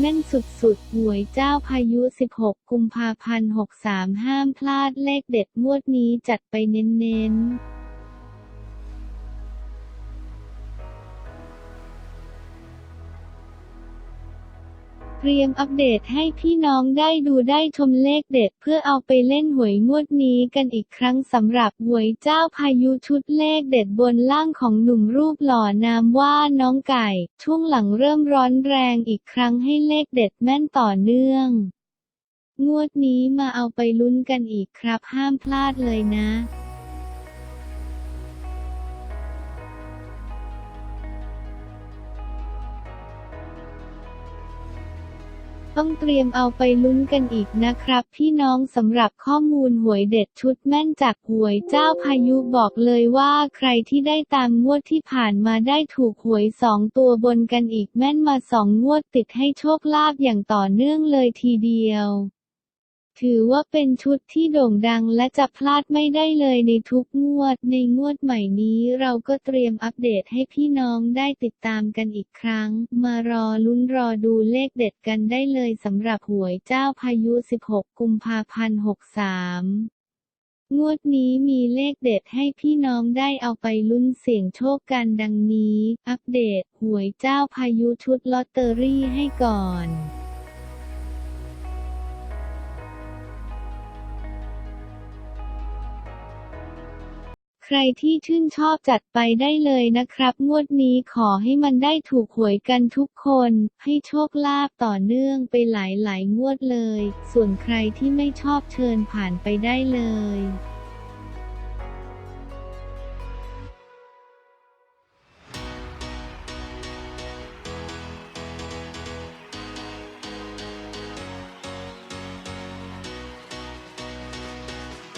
แม่นสุดๆหวยเจ้าพายุ16 กุมภาพันธ์ 63ห้ามพลาดเลขเด็ดงวดนี้จัดไปเน้นๆเตรียมอัปเดตให้พี่น้องได้ดูได้ชมเลขเด็ดเพื่อเอาไปเล่นหวยงวดนี้กันอีกครั้งสำหรับหวยเจ้าพายุชุดเลขเด็ดบนล่างของหนุ่มรูปหล่อนามว่าน้องไก่ช่วงหลังเริ่มร้อนแรงอีกครั้งให้เลขเด็ดแม่นต่อเนื่องงวดนี้มาเอาไปลุ้นกันอีกครับห้ามพลาดเลยนะต้องเตรียมเอาไปลุ้นกันอีกนะครับพี่น้องสำหรับข้อมูลหวยเด็ดชุดแม่นจากหวยเจ้าพายุบอกเลยว่าใครที่ได้ตามงวดที่ผ่านมาได้ถูกหวย2 ตัวบนกันอีกแม่นมา2 งวดติดให้โชคลาภอย่างต่อเนื่องเลยทีเดียวถือว่าเป็นชุดที่โด่งดังและจะพลาดไม่ได้เลยในทุกงวดในงวดใหม่นี้เราก็เตรียมอัปเดตให้พี่น้องได้ติดตามกันอีกครั้งมารอลุ้นรอดูเลขเด็ดกันได้เลยสำหรับหวยเจ้าพายุ16 กุมภาพันธ์ 63งวดนี้มีเลขเด็ดให้พี่น้องได้เอาไปลุ้นเสี่ยงโชคกันดังนี้อัปเดตหวยเจ้าพายุชุดลอตเตอรี่ให้ก่อนใครที่ชื่นชอบจัดไปได้เลยนะครับงวดนี้ขอให้มันได้ถูกหวยกันทุกคนให้โชคลาภต่อเนื่องไปหลายๆงวดเลยส่วนใครที่ไม่ชอบเชิญผ่านไปได้เลย